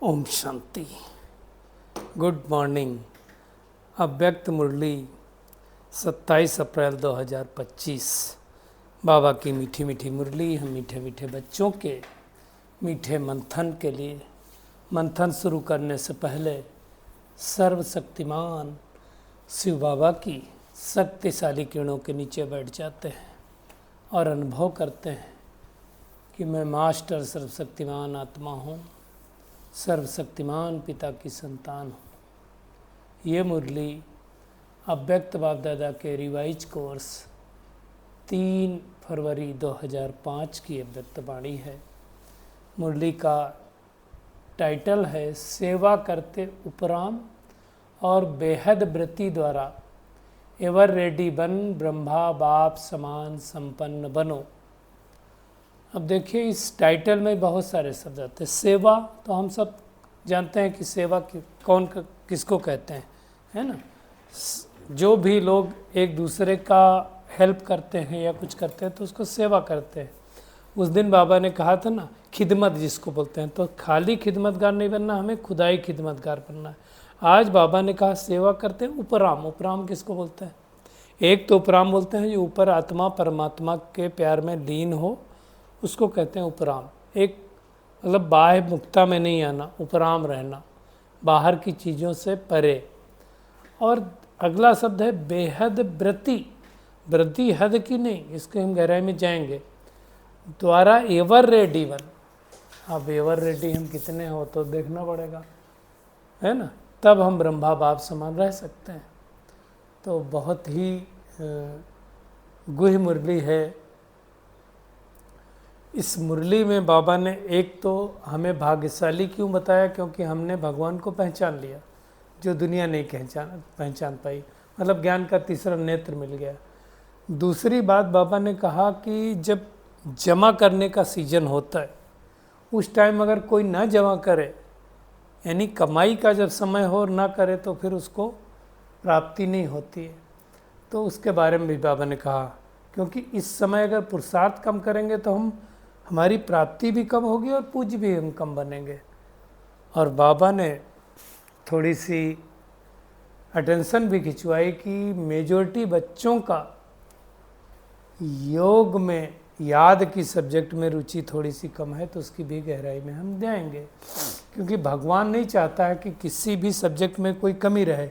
Om Shanti. Good morning. अव्यक्त मुरली 27 अप्रैल 2025। बाबा की मीठी मीठी मुरली हम मीठे मीठे बच्चों के मीठे मंथन के लिए। मंथन शुरू करने से पहले सर्वशक्तिमान शिव बाबा की शक्तिशाली किरणों के नीचे बैठ जाते हैं और अनुभव करते हैं कि मैं मास्टर सर्वशक्तिमान आत्मा हूँ, सर्वशक्तिमान पिता की संतान हूँ। ये मुरली अव्यक्त बाप दादा के रिवाइज कोर्स 3 फरवरी 2005 की अव्यक्त वाणी है। मुरली का टाइटल है सेवा करते उपराम और बेहद व्रति द्वारा एवर रेडी बन ब्रह्मा बाप समान संपन्न बनो। अब देखिए इस टाइटल में बहुत सारे शब्द आते हैं। सेवा तो हम सब जानते हैं कि सेवा किसको कहते हैं, है ना। जो भी लोग एक दूसरे का हेल्प करते हैं या कुछ करते हैं तो उसको सेवा करते हैं। उस दिन बाबा ने कहा था ना, खिदमत जिसको बोलते हैं, तो खाली खिदमतगार नहीं बनना, हमें खुदाई खिदमतगार बनना है। आज बाबा ने कहा सेवा करते हैं उपराम। उपराम किसको बोलते हैं? एक तो उपराम बोलते हैं जो ऊपर आत्मा परमात्मा के प्यार में लीन हो, उसको कहते हैं उपराम। एक मतलब बाह्य मुक्ता में नहीं आना, उपराम रहना, बाहर की चीज़ों से परे। और अगला शब्द है बेहद व्रति। व्रति हद की नहीं, इसके हम गहराई में जाएंगे। द्वारा एवर रेडी वन। अब एवर रेडी हम कितने हो तो देखना पड़ेगा, है ना, तब हम ब्रह्मा बाप समान रह सकते हैं। तो बहुत ही गुह्य मुरली है। इस मुरली में बाबा ने एक तो हमें भाग्यशाली क्यों बताया, क्योंकि हमने भगवान को पहचान लिया जो दुनिया नहीं पहचान पाई, मतलब ज्ञान का तीसरा नेत्र मिल गया। दूसरी बात बाबा ने कहा कि जब जमा करने का सीजन होता है उस टाइम अगर कोई ना जमा करे, यानी कमाई का जब समय हो और ना करे, तो फिर उसको प्राप्ति नहीं होती है। तो उसके बारे में भी बाबा ने कहा, क्योंकि इस समय अगर पुरुषार्थ कम करेंगे तो हमारी प्राप्ति भी कम होगी और पूज्य भी हम कम बनेंगे। और बाबा ने थोड़ी सी अटेंशन भी खिंचवाई कि मेजॉरिटी बच्चों का योग में याद की सब्जेक्ट में रुचि थोड़ी सी कम है, तो उसकी भी गहराई में हम जाएंगे। क्योंकि भगवान नहीं चाहता है कि किसी भी सब्जेक्ट में कोई कमी रहे,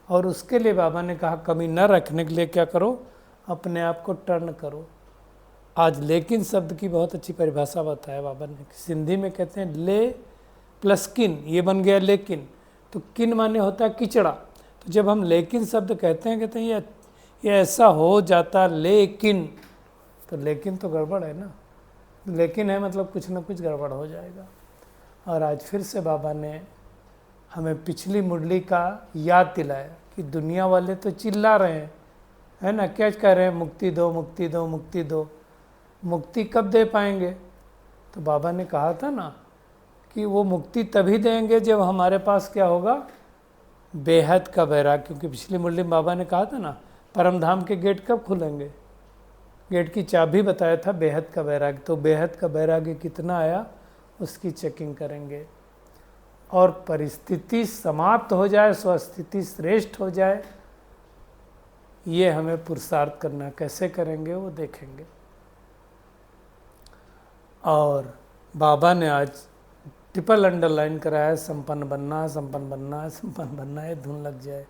और उसके लिए बाबा ने कहा कमी न रखने के लिए क्या करो, अपने आप को टर्न करो। आज लेकिन शब्द की बहुत अच्छी परिभाषा बताया बाबा ने। सिंधी में कहते हैं ले प्लस किन, ये बन गया लेकिन। तो किन माने होता है किचड़ा। तो जब हम लेकिन शब्द कहते हैं ये ऐसा हो जाता लेकिन, तो लेकिन तो गड़बड़ है ना। लेकिन है मतलब कुछ ना कुछ गड़बड़ हो जाएगा। और आज फिर से बाबा ने हमें पिछली मुरली का याद दिलाया कि दुनिया वाले तो चिल्ला रहे हैं, है ना, क्या कह रहे हैं, मुक्ति दो मुक्ति दो मुक्ति दो। मुक्ति कब दे पाएंगे? तो बाबा ने कहा था ना कि वो मुक्ति तभी देंगे जब हमारे पास क्या होगा, बेहद का वैराग्य। क्योंकि पिछली मुरली में बाबा ने कहा था ना, परम धाम के गेट कब खुलेंगे, गेट की चाबी बताया था बेहद का वैराग्य। तो बेहद का वैराग्य कितना आया उसकी चेकिंग करेंगे। और परिस्थिति समाप्त हो जाए, स्वस्थिति श्रेष्ठ हो जाए, ये हमें पुरुषार्थ करना। कैसे करेंगे वो देखेंगे। और बाबा ने आज ट्रिपल अंडरलाइन कराया, संपन्न बनना है, संपन्न बनना है, संपन्न बनना है, धुन लग जाए।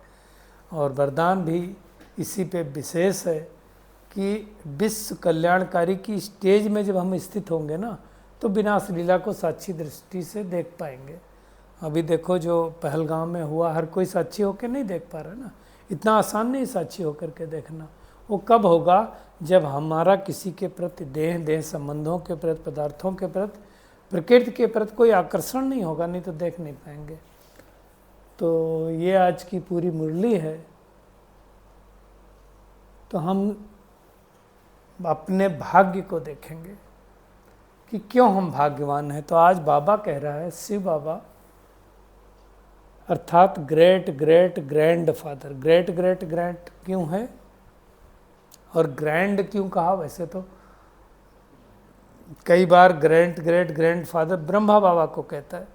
और वरदान भी इसी पे विशेष है कि विश्व कल्याणकारी की स्टेज में जब हम स्थित होंगे ना, तो विनाश लीला को साक्षी दृष्टि से देख पाएंगे। अभी देखो जो पहलगाम में हुआ, हर कोई साक्षी होकर नहीं देख पा रहा ना। इतना आसान नहीं साक्षी होकर के देखना। वो कब होगा? जब हमारा किसी के प्रति देह संबंधों के प्रति, पदार्थों के प्रति, प्रकृति के प्रति कोई आकर्षण नहीं होगा, नहीं तो देख नहीं पाएंगे। तो ये आज की पूरी मुरली है। तो हम अपने भाग्य को देखेंगे कि क्यों हम भाग्यवान हैं। तो आज बाबा कह रहा है, शिव बाबा अर्थात great great grand father. Great great grand क्यों है और ग्रैंड क्यों कहा? वैसे तो कई बार grand great grand father Brahma Baba को कहता है,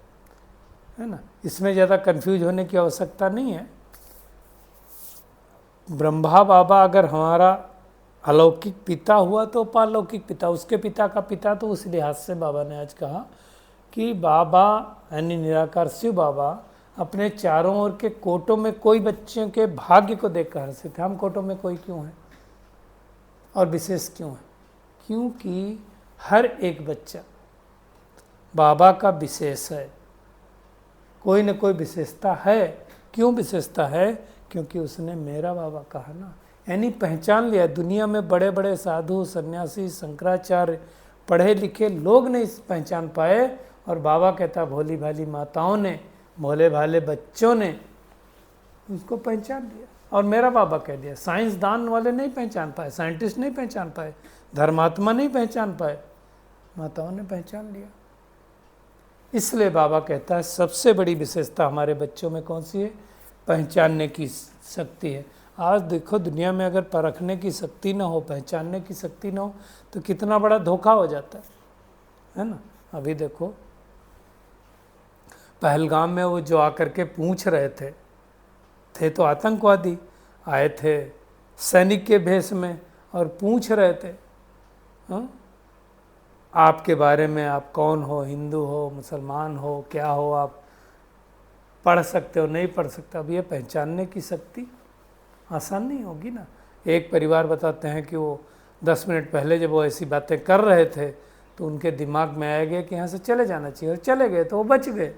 है ना। इसमें ज़्यादा कंफ्यूज होने की आवश्यकता नहीं है। ब्रह्मा बाबा अगर हमारा अलौकिक पिता हुआ तो पालौकिक पिता, उसके पिता का पिता, तो उस लिहाज से बाबा ने आज कहा कि बाबा यानी निराकार शिव बाबा अपने चारों ओर के कोटों में कोई बच्चों के भाग्य को देखकर हंसे थे। हम कोटों में कोई क्यों है और विशेष क्यों है? क्योंकि हर एक बच्चा बाबा का विशेष है, कोई न कोई विशेषता है। क्यों विशेषता है? क्योंकि उसने मेरा बाबा कहा ना, यानी पहचान लिया। दुनिया में बड़े बड़े साधु, सन्यासी, शंकराचार्य, पढ़े लिखे लोग नहीं पहचान पाए, और बाबा कहता भोली भाली माताओं ने, भोले भाले बच्चों ने उसको पहचान लिया। और मेरा बाबा कह दिया। साइंसदान वाले नहीं पहचान पाए, साइंटिस्ट नहीं पहचान पाए, धर्मात्मा नहीं पहचान पाए, माताओं ने पहचान लिया। इसलिए बाबा कहता है सबसे बड़ी विशेषता हमारे बच्चों में कौन सी है? पहचानने की शक्ति है। आज देखो दुनिया में अगर परखने की शक्ति ना हो, पहचानने की शक्ति ना हो, तो कितना बड़ा धोखा हो जाता है ना। अभी देखो पहलगाम में वो जो आकर के पूछ रहे थे तो आतंकवादी आए थे सैनिक के भेष में और पूछ रहे थे आपके बारे में, आप कौन हो, हिंदू हो, मुसलमान हो, क्या हो, आप पढ़ सकते हो, नहीं पढ़ सकते। अब ये पहचानने की शक्ति आसान नहीं होगी ना। एक परिवार बताते हैं कि वो 10 मिनट पहले जब वो ऐसी बातें कर रहे थे तो उनके दिमाग में आया गया कि यहाँ से चले जाना चाहिए, और चले गए तो वो बच गए।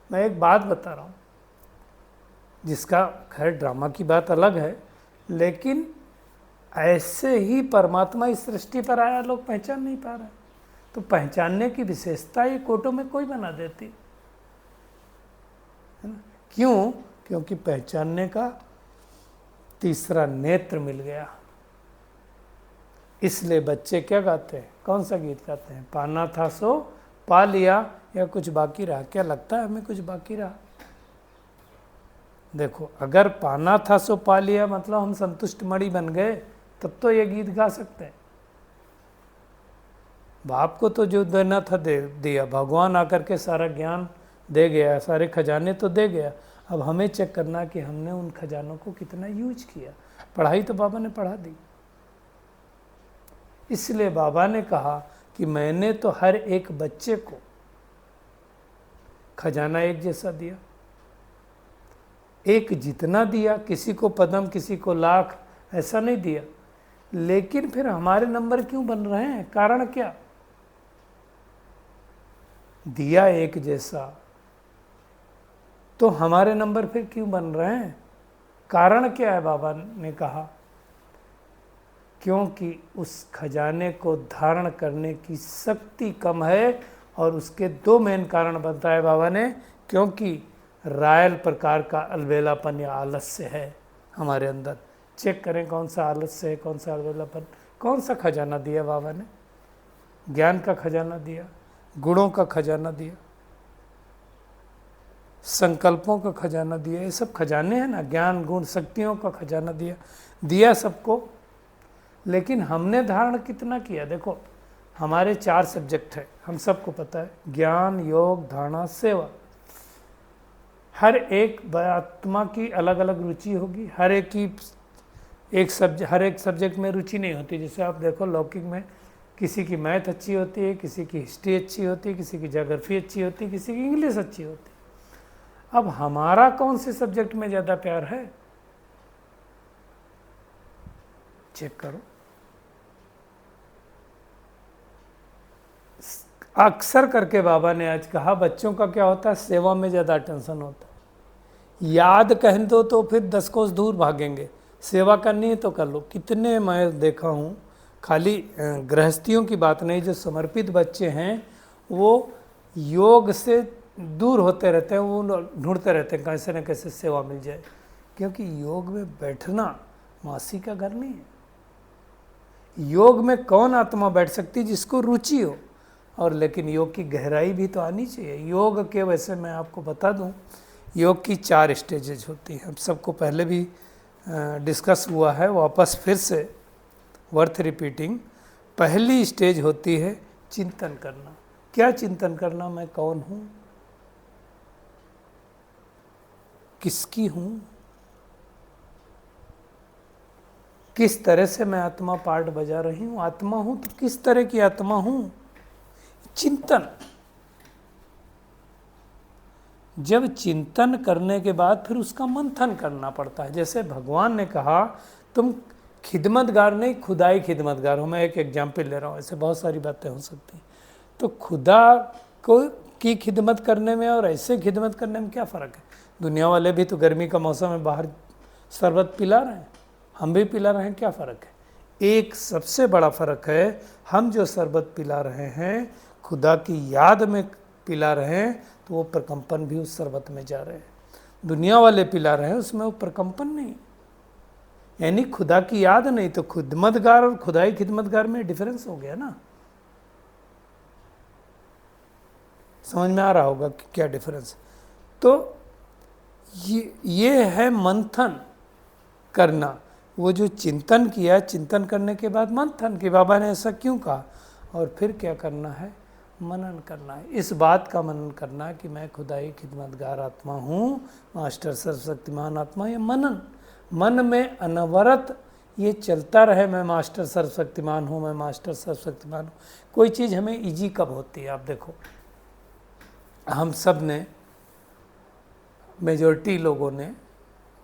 मैं एक बात बता रहा हूँ, जिसका खैर ड्रामा की बात अलग है, लेकिन ऐसे ही परमात्मा इस सृष्टि पर आया, लोग पहचान नहीं पा रहे। तो पहचानने की विशेषता ये कोटों में कोई बना देती है ना। क्यों? क्योंकि पहचानने का तीसरा नेत्र मिल गया। इसलिए बच्चे क्या गाते हैं? कौन सा गीत गाते हैं? पाना था सो पा लिया, या कुछ बाकी रहा? क्या लगता है हमें कुछ बाकी रहा? देखो, अगर पाना था सो पा लिया मतलब हम संतुष्ट मणि बन गए, तब तो ये गीत गा सकते हैं। बाप को तो जो देना था दे दिया, भगवान आकर के सारा ज्ञान दे गया, सारे खजाने तो दे गया। अब हमें चेक करना कि हमने उन खजानों को कितना यूज किया। पढ़ाई तो बाबा ने पढ़ा दी। इसलिए बाबा ने कहा कि मैंने तो हर एक बच्चे को खजाना एक जैसा दिया, एक जितना दिया। किसी को पद्म, किसी को लाख, ऐसा नहीं दिया। लेकिन फिर हमारे नंबर क्यों बन रहे हैं? कारण क्या? दिया एक जैसा तो हमारे नंबर फिर क्यों बन रहे हैं? कारण क्या है? बाबा ने कहा क्योंकि उस खजाने को धारण करने की शक्ति कम है। और उसके 2 मेन कारण बताए बाबा ने। क्योंकि रायल प्रकार का अलबेलापन या आलस्य है हमारे अंदर। चेक करें कौन सा आलस्य है, कौन सा अलबेलापन। कौन सा खजाना दिया बाबा ने? ज्ञान का खजाना दिया, गुणों का खजाना दिया, संकल्पों का खजाना दिया। ये सब खजाने हैं ना, ज्ञान, गुण, शक्तियों का खजाना दिया सबको। लेकिन हमने धारण कितना किया? देखो, हमारे 4 सब्जेक्ट है, हम सबको पता है, ज्ञान, योग, धारणा, सेवा। हर एक आत्मा की अलग अलग रुचि होगी। हर एक की हर एक सब्जेक्ट में रुचि नहीं होती। जैसे आप देखो लौकिक में किसी की मैथ अच्छी होती है, किसी की हिस्ट्री अच्छी होती है, किसी की ज्योग्राफी अच्छी होती है, किसी की इंग्लिश अच्छी होती है। अब हमारा कौन से सब्जेक्ट में ज़्यादा प्यार है? चेक करो। अक्सर करके बाबा ने आज कहा बच्चों का क्या होता है? सेवा में ज़्यादा टेंशन होता है। याद कह दो तो फिर 10 कोस दूर भागेंगे। सेवा करनी है तो कर लो। कितने मैं देखा हूँ, खाली गृहस्थियों की बात नहीं, जो समर्पित बच्चे हैं वो योग से दूर होते रहते हैं। वो ढूंढते रहते हैं कैसे न कैसे सेवा मिल जाए। क्योंकि योग में बैठना मासी का घर नहीं है। योग में कौन आत्मा बैठ सकती है? जिसको रुचि हो। और लेकिन योग की गहराई भी तो आनी चाहिए। योग के वैसे मैं आपको बता दूं, योग की 4 स्टेजेज होती हैं। हम सबको पहले भी डिस्कस हुआ है, वापस फिर से वर्थ रिपीटिंग। पहली स्टेज होती है चिंतन करना। क्या चिंतन करना? मैं कौन हूँ, किसकी हूं, किस तरह से मैं आत्मा पार्ट बजा रही हूं, आत्मा हूं तो किस तरह की आत्मा हूं, चिंतन। जब चिंतन करने के बाद फिर उसका मंथन करना पड़ता है। जैसे भगवान ने कहा तुम खिदमतगार नहीं खुदाई खिदमतगार हो। मैं एक एग्जाम्पल ले रहा हूँ, ऐसे बहुत सारी बातें हो सकती हैं। तो खुदा को की खिदमत करने में और ऐसे खिदमत करने में क्या फ़र्क है। दुनिया वाले भी तो गर्मी का मौसम में बाहर शरबत पिला रहे हैं, हम भी पिला रहे हैं, क्या फ़र्क है। एक सबसे बड़ा फ़र्क है, हम जो शरबत पिला रहे हैं खुदा की याद में पिला रहे हैं तो वो प्रकंपन भी उस शरबत में जा रहे हैं। दुनिया वाले पिला रहे हैं उसमें वो प्रकंपन नहीं, यानी खुदा की याद नहीं। तो खिदमतगार और खुदाई खिदमतगार में डिफरेंस हो गया ना। समझ में आ रहा होगा कि क्या डिफरेंस। तो ये है मंथन करना। वो जो चिंतन किया, चिंतन करने के बाद मंथन कि बाबा ने ऐसा क्यों कहा, और फिर क्या करना है, मनन करना है। इस बात का मनन करना है कि मैं खुदाई खिदमतगार आत्मा हूँ, मास्टर सर्वशक्तिमान आत्मा। ये मनन, मन में अनवरत ये चलता रहे, मैं मास्टर सर्वशक्तिमान हूँ, मैं मास्टर सर्वशक्तिमान हूँ। कोई चीज़ हमें इजी कब होती है, आप देखो हम सब ने, मेजॉरिटी लोगों ने,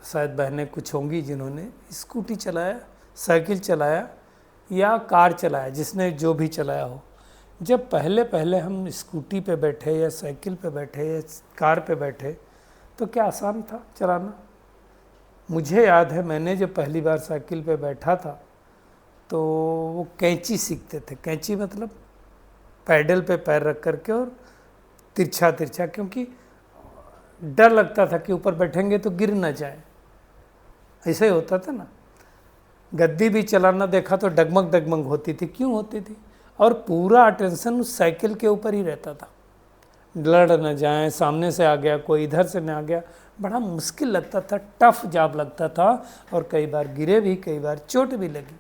शायद बहनें कुछ होंगी जिन्होंने स्कूटी चलाया, साइकिल चलाया या कार चलाया, जिसने जो भी चलाया हो। जब पहले पहले हम स्कूटी पे बैठे या साइकिल पे बैठे या कार पे बैठे तो क्या आसान था चलाना। मुझे याद है मैंने जब पहली बार साइकिल पे बैठा था तो वो कैंची सीखते थे। कैंची मतलब पैडल पे पैर रख करके और तिरछा तिरछा, क्योंकि डर लगता था कि ऊपर बैठेंगे तो गिर ना जाए, ऐसे ही होता था ना। गद्दी भी चलाना देखा तो डगमग डगमग होती थी। क्यों होती थी, और पूरा अटेंशन उस साइकिल के ऊपर ही रहता था, लड़ न जाए, सामने से आ गया कोई, इधर से न आ गया, बड़ा मुश्किल लगता था, टफ जॉब लगता था। और कई बार गिरे भी, कई बार चोट भी लगी।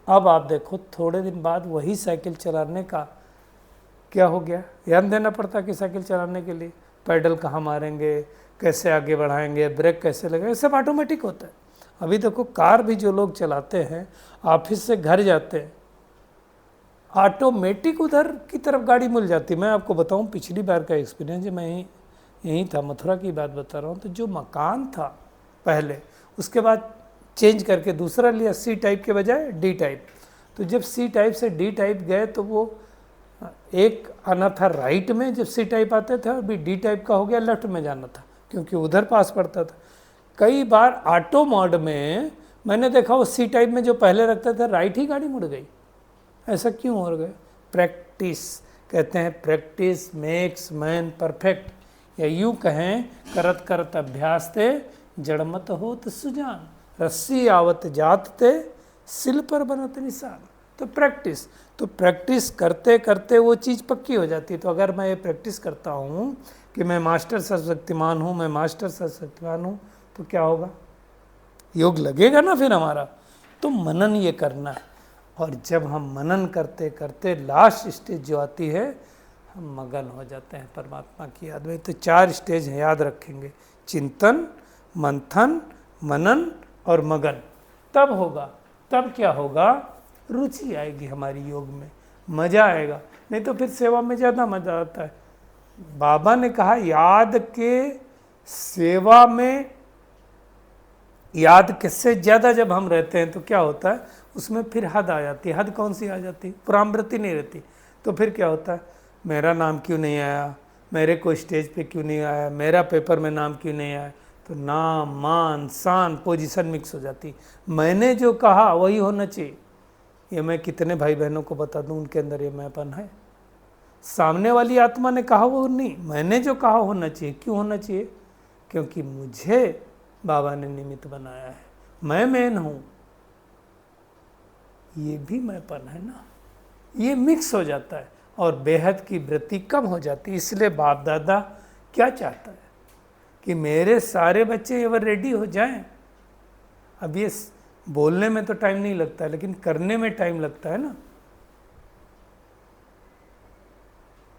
अब आप देखो थोड़े दिन बाद वही साइकिल चलाने का क्या हो गया, ध्यान देना पड़ता कि साइकिल चलाने के लिए पैडल कहाँ मारेंगे, कैसे आगे बढ़ाएंगे, ब्रेक कैसे लगेगा, सब ऑटोमेटिक होता है। अभी देखो कार भी जो लोग चलाते हैं, ऑफिस से घर जाते हैं, ऑटोमेटिक उधर की तरफ गाड़ी मिल जाती। मैं आपको बताऊं पिछली बार का एक्सपीरियंस, मैं यहीं था, मथुरा की बात बता रहा हूँ। तो जो मकान था पहले, उसके बाद चेंज करके दूसरा लिया, सी टाइप के बजाय डी टाइप। तो जब सी टाइप से डी टाइप गए तो वो एक आना था राइट में जब सी टाइप आते थे, अभी डी टाइप का हो गया लेफ्ट में जाना था, क्योंकि उधर पास पड़ता था। कई बार ऑटो मोड में मैंने देखा वो सी टाइप में जो पहले रखते थे राइट ही गाड़ी मुड़ गई। ऐसा क्यों हो गया, प्रैक्टिस कहते हैं, प्रैक्टिस मेक्स मैन परफेक्ट, या यूँ कहें करत करत अभ्यास ते जड़मत होत सुजान, रस्सी आवत जात ते सिल पर बनत निशान। तो प्रैक्टिस करते करते वो चीज़ पक्की हो जाती है। तो अगर मैं ये प्रैक्टिस करता हूँ कि मैं मास्टर सर्वशक्तिमान हूँ, मैं मास्टर सर्वशक्तिमान हूँ, तो क्या होगा, योग लगेगा ना फिर हमारा। तो मनन ये करना है। और जब हम मनन करते करते लास्ट स्टेज जो आती है, हम मगन हो जाते हैं परमात्मा की याद में। तो 4 स्टेज हैं, याद रखेंगे, चिंतन, मंथन, मनन और मगन। तब होगा, तब क्या होगा, रुचि आएगी हमारी योग में, मज़ा आएगा। नहीं तो फिर सेवा में ज़्यादा मज़ा आता है। बाबा ने कहा याद के सेवा में, याद के से ज़्यादा जब हम रहते हैं तो क्या होता है, उसमें फिर हद आ जाती है। हद कौन सी आ जाती है, पुरामृति नहीं रहती। तो फिर क्या होता है, मेरा नाम क्यों नहीं आया, मेरे को स्टेज पे क्यों नहीं आया, मेरा पेपर में नाम क्यों नहीं आया। तो नाम, मान, शान, पोजीशन मिक्स हो जाती। मैंने जो कहा वही होना चाहिए। ये मैं कितने भाई बहनों को बता दूं, उनके अंदर ये मैंपन है। सामने वाली आत्मा ने कहा वो नहीं, मैंने जो कहा होना चाहिए। क्यों होना चाहिए, क्योंकि मुझे बाबा ने निमित्त बनाया है, मैं मेन हूं। ये भी मैंपन है ना, ये मिक्स हो जाता है और बेहद की वृत्ति कम हो जाती है। इसलिए बाप दादा क्या चाहता है कि मेरे सारे बच्चे एवर रेडी हो जाएं। अब ये बोलने में तो टाइम नहीं लगता है, लेकिन करने में टाइम लगता है ना।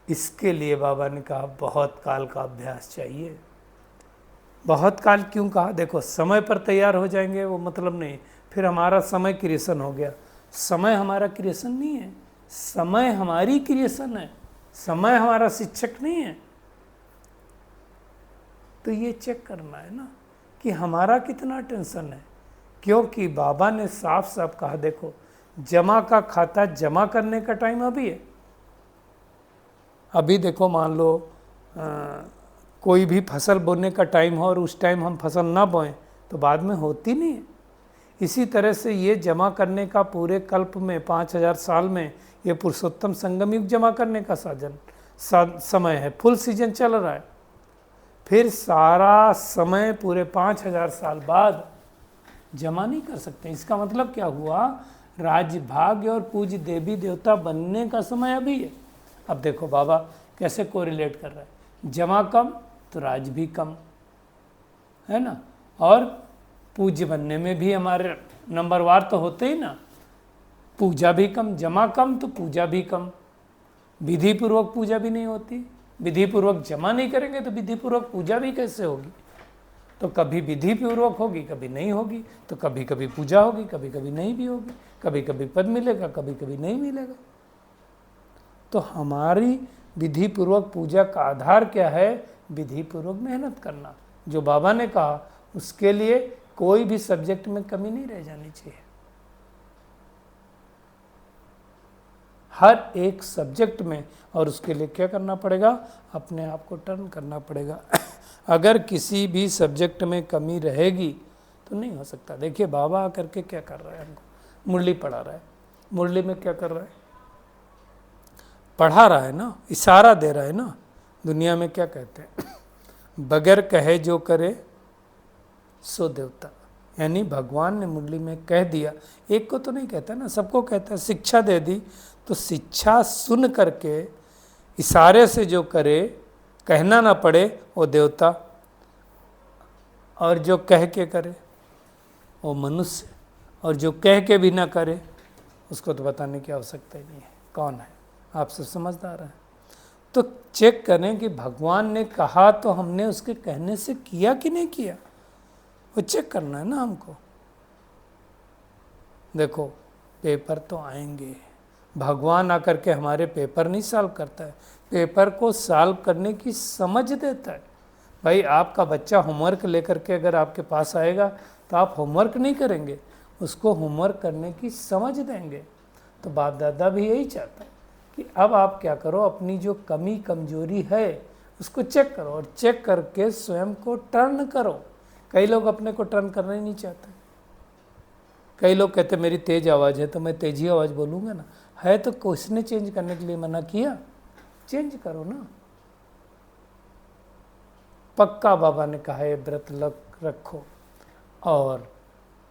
इसके लिए बाबा ने कहा बहुत काल का अभ्यास चाहिए। बहुत काल क्यों कहा? देखो समय पर तैयार हो जाएंगे वो मतलब नहीं, फिर हमारा समय क्रिएशन हो गया। समय हमारा क्रिएशन नहीं है, समय हमारी क्रिएशन है, समय हमारा शिक्षक नहीं है। तो ये चेक करना है ना कि हमारा कितना टेंशन है, क्योंकि बाबा ने साफ साफ कहा, देखो जमा का खाता जमा करने का टाइम अभी है। अभी देखो मान लो कोई भी फसल बोने का टाइम हो और उस टाइम हम फसल ना बोएं तो बाद में होती नहीं है। इसी तरह से ये जमा करने का पूरे कल्प में 5000 साल में ये पुरुषोत्तम संगम युग जमा करने का समय है, फुल सीजन चल रहा है। फिर सारा समय पूरे 5000 साल बाद जमा नहीं कर सकते। इसका मतलब क्या हुआ? राज्य भाग्य और पूज्य देवी देवता बनने का समय अभी है। अब देखो बाबा कैसे कोरिलेट कर रहा है, जमा कम तो राज भी कम है ना, और पूज्य बनने में भी हमारे नंबरवार तो होते ही ना, पूजा भी कम, जमा कम तो पूजा भी कम, विधि पूर्वक पूजा भी नहीं होती। विधि पूर्वक जमा नहीं करेंगे तो विधि पूर्वक पूजा भी कैसे होगी? तो कभी विधि पूर्वक होगी, कभी नहीं होगी, तो कभी कभी पूजा होगी, कभी कभी नहीं भी होगी, कभी कभी पद मिलेगा, कभी कभी नहीं मिलेगा। तो हमारी विधि पूर्वक पूजा का आधार क्या है? विधि पूर्वक मेहनत करना। जो बाबा ने कहा उसके लिए कोई भी सब्जेक्ट में कमी नहीं रह जानी चाहिए। हर एक सब्जेक्ट में, और उसके लिए क्या करना पड़ेगा? अपने आप को टर्न करना पड़ेगा। अगर किसी भी सब्जेक्ट में कमी रहेगी तो नहीं हो सकता। देखिए बाबा आकर के क्या कर रहा है, हमको मुरली पढ़ा रहा है। मुरली में क्या कर रहा है? पढ़ा रहा है ना, इशारा दे रहा है ना। दुनिया में क्या कहते हैं? बगैर कहे जो करे सो देवता। यानी भगवान ने मुरली में कह दिया, एक को तो नहीं कहता ना, सबको कहता है। शिक्षा दे दी तो शिक्षा सुन करके इशारे से जो करे, कहना ना पड़े, वो देवता, और जो कह के करे वो मनुष्य, और जो कह के भी ना करे उसको तो बताने की आवश्यकता ही नहीं है कौन है। आप सब समझदार हैं। तो चेक करें कि भगवान ने कहा तो हमने उसके कहने से किया कि नहीं किया, वो चेक करना है ना हमको। देखो पेपर तो आएंगे, भगवान आकर के हमारे पेपर नहीं सॉल्व करता है, पेपर को सॉल्व करने की समझ देता है। भाई आपका बच्चा होमवर्क लेकर के अगर आपके पास आएगा तो आप होमवर्क नहीं करेंगे, उसको होमवर्क करने की समझ देंगे। तो बाप दादा भी यही चाहता है कि अब आप क्या करो, अपनी जो कमी कमजोरी है उसको चेक करो, और चेक करके स्वयं को टर्न करो। कई लोग अपने को टर्न करना ही नहीं चाहते। कई लोग कहते मेरी तेज आवाज़ है तो मैं तेजी आवाज़ बोलूँगा ना, है तो किसने चेंज करने के लिए मना किया? चेंज करो ना। पक्का बाबा ने कहा है व्रत रखो, और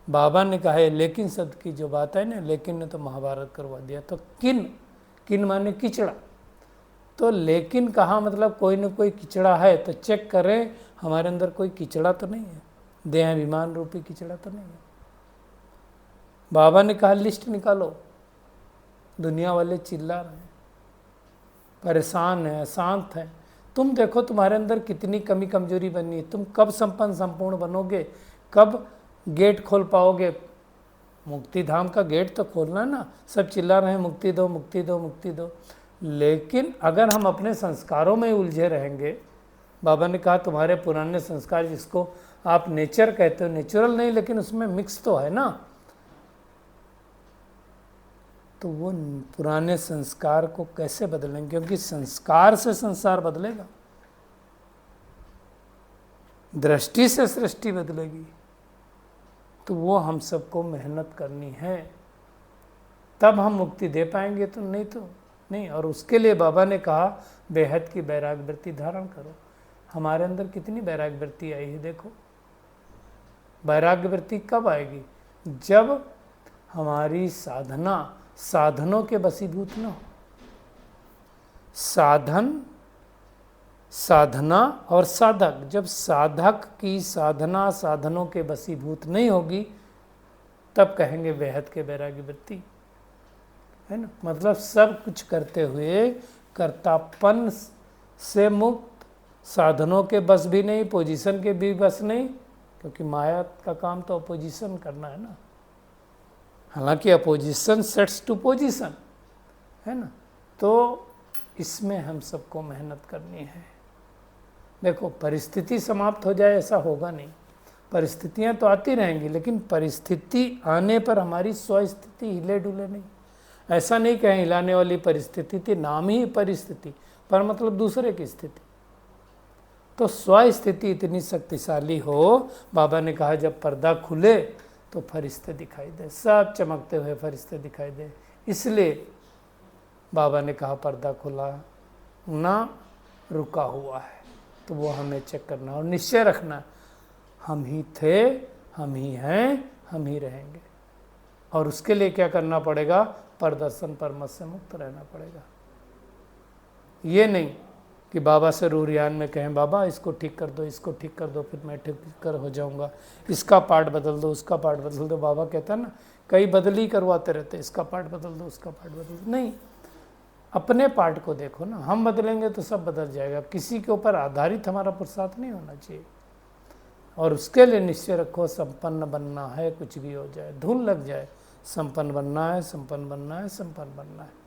बाबा ने कहा है लेकिन शब्द की जो बात है ना, लेकिन ने तो महाभारत करवा दिया। तो किन माने किचड़ा, तो लेकिन कहा मतलब कोई न कोई किचड़ा है, तो चेक करें हमारे अंदर कोई किचड़ा तो नहीं है, देहाभिमान रूपी किचड़ा तो नहीं है। बाबा ने कहा लिस्ट निकालो, दुनिया वाले चिल्ला रहे हैं, परेशान हैं, अशांत हैं। तुम देखो तुम्हारे अंदर कितनी कमी कमजोरी बनी है, तुम कब संपन्न संपूर्ण बनोगे, कब गेट खोल पाओगे? मुक्ति धाम का गेट तो खोलना ना। सब चिल्ला रहे हैं मुक्ति दो मुक्ति दो मुक्ति दो, लेकिन अगर हम अपने संस्कारों में उलझे रहेंगे, बाबा ने कहा तुम्हारे पुराने संस्कार, जिसको आप नेचर कहते हो, नेचुरल नहीं लेकिन उसमें मिक्स तो है ना, तो वो पुराने संस्कार को कैसे बदलेंगे? क्योंकि संस्कार से संसार बदलेगा, दृष्टि से सृष्टि बदलेगी। तो वो हम सबको मेहनत करनी है, तब हम मुक्ति दे पाएंगे, तो नहीं तो नहीं। और उसके लिए बाबा ने कहा बेहद की वैराग्य वृत्ति धारण करो। हमारे अंदर कितनी वैराग्य वृत्ति आई है देखो। वैराग्य वृत्ति कब आएगी? जब हमारी साधना साधनों के वशीभूत न हो। साधना और साधक, जब साधक की साधना साधनों के वशीभूत नहीं होगी, तब कहेंगे बेहद के वैराग्य वृत्ति, है ना। मतलब सब कुछ करते हुए कर्तापन से मुक्त साधनों के बस भी नहीं, पोजीशन के भी बस नहीं, क्योंकि माया का काम तो अपोजिशन करना है ना। हालांकि अपोजिशन सेट्स टू पोजीशन है ना, तो इसमें हम सबको मेहनत करनी है। देखो परिस्थिति समाप्त हो जाए ऐसा होगा नहीं, परिस्थितियां तो आती रहेंगी, लेकिन परिस्थिति आने पर हमारी स्वस्थिति हिले डुले नहीं। ऐसा नहीं कहें हिलाने वाली परिस्थिति थी, नाम ही परिस्थिति, पर मतलब दूसरे की स्थिति। तो स्वस्थिति इतनी शक्तिशाली हो, बाबा ने कहा जब पर्दा खुले तो फरिश्ते दिखाई दे, सब चमकते हुए फरिश्ते दिखाई दे। इसलिए बाबा ने कहा पर्दा खुला ना रुका हुआ है, तो वो हमें चेक करना और निश्चय रखना, हम ही थे, हम ही हैं, हम ही रहेंगे। और उसके लिए क्या करना पड़ेगा? परदर्शन परमत से मुक्त रहना पड़ेगा। ये नहीं कि बाबा से रूरियान में कहें बाबा इसको ठीक कर दो, इसको ठीक कर दो, फिर मैं ठीक कर हो जाऊंगा, इसका पार्ट बदल दो, उसका पार्ट बदल दो। बाबा कहता है ना, कई बदली करवाते रहते, इसका पार्ट बदल दो, उसका पार्ट बदल दो। नहीं, अपने पार्ट को देखो ना, हम बदलेंगे तो सब बदल जाएगा। किसी के ऊपर आधारित हमारा पुरुषार्थ नहीं होना चाहिए। और उसके लिए निश्चय रखो, संपन्न बनना है, कुछ भी हो जाए, धूल लग जाए, संपन्न बनना है, संपन्न बनना है, संपन्न बनना है।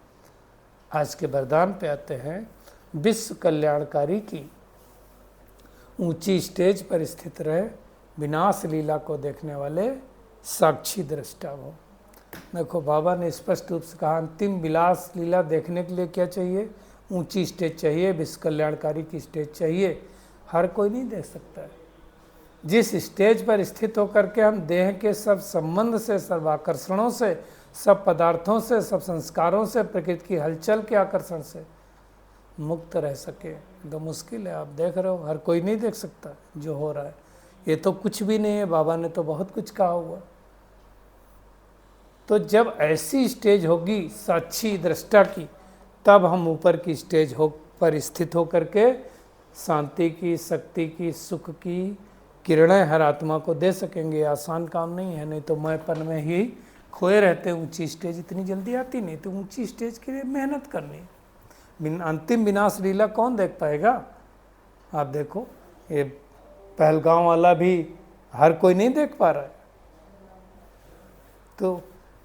आज के वरदान पे आते हैं। विश्व कल्याणकारी की ऊंची स्टेज पर स्थित रहे, विनाश लीला को देखने वाले साक्षी दृष्टा हो। देखो बाबा ने स्पष्ट रूप से कहा, अंतिम विलास लीला देखने के लिए क्या चाहिए? ऊंची स्टेज चाहिए, विश्व कल्याणकारी की स्टेज चाहिए। हर कोई नहीं देख सकता है। जिस स्टेज पर स्थित होकर के हम देह के सब संबंध से, सब आकर्षणों से, सब पदार्थों से, सब संस्कारों से, प्रकृति की हलचल के आकर्षण से मुक्त रह सके, तो मुश्किल है। आप देख रहे हो, हर कोई नहीं देख सकता जो हो रहा है। ये तो कुछ भी नहीं है, बाबा ने तो बहुत कुछ कहा हुआ। तो जब ऐसी स्टेज होगी साक्षी दृष्टा की, तब हम ऊपर की स्टेज पर स्थित होकर के शांति की, शक्ति की, सुख की किरणें हर आत्मा को दे सकेंगे। आसान काम नहीं है, नहीं तो मैंपन में ही खोए रहते। ऊंची स्टेज इतनी जल्दी आती नहीं, तो ऊंची स्टेज के लिए मेहनत करनी। अंतिम विनाश लीला कौन देख पाएगा? आप देखो, ये पहलगांव वाला भी हर कोई नहीं देख पा रहा है। तो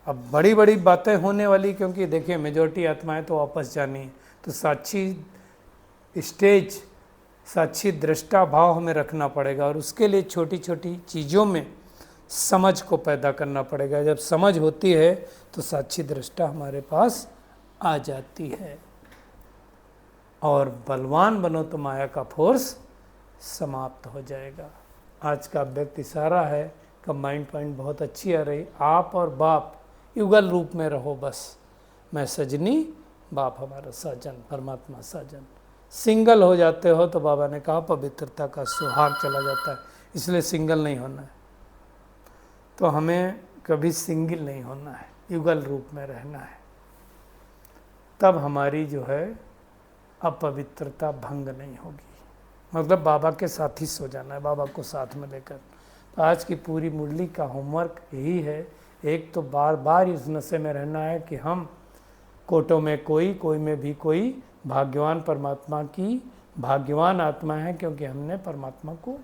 अब बड़ी बड़ी बातें होने वाली, क्योंकि देखिए मेजॉरिटी आत्माएं तो वापस जानी है। तो साक्षी स्टेज, साक्षी दृष्टा भाव हमें रखना पड़ेगा, और उसके लिए छोटी छोटी चीज़ों में समझ को पैदा करना पड़ेगा। जब समझ होती है तो साक्षी दृष्टा हमारे पास आ जाती है। और बलवान बनो तो माया का फोर्स समाप्त हो जाएगा। आज का व्यक्ति सारा है, कंबाइंड पॉइंट बहुत अच्छी आ रही। आप और बाप युगल रूप में रहो बस। मैं सजनी, बाप हमारा साजन, परमात्मा साजन। सिंगल हो जाते हो तो बाबा ने कहा पवित्रता का सुहाग चला जाता है। इसलिए सिंगल नहीं होना है। तो हमें कभी सिंगल नहीं होना है, युगल रूप में रहना है। तब हमारी जो है अपवित्रता भंग नहीं होगी। मतलब बाबा के साथ ही सो जाना है, बाबा को साथ में लेकर। तो आज की पूरी मुरली का होमवर्क यही है। एक तो बार बार इस नशे में रहना है कि हम कोटों में कोई में भी कोई भाग्यवान परमात्मा की भाग्यवान आत्मा है, क्योंकि हमने परमात्मा को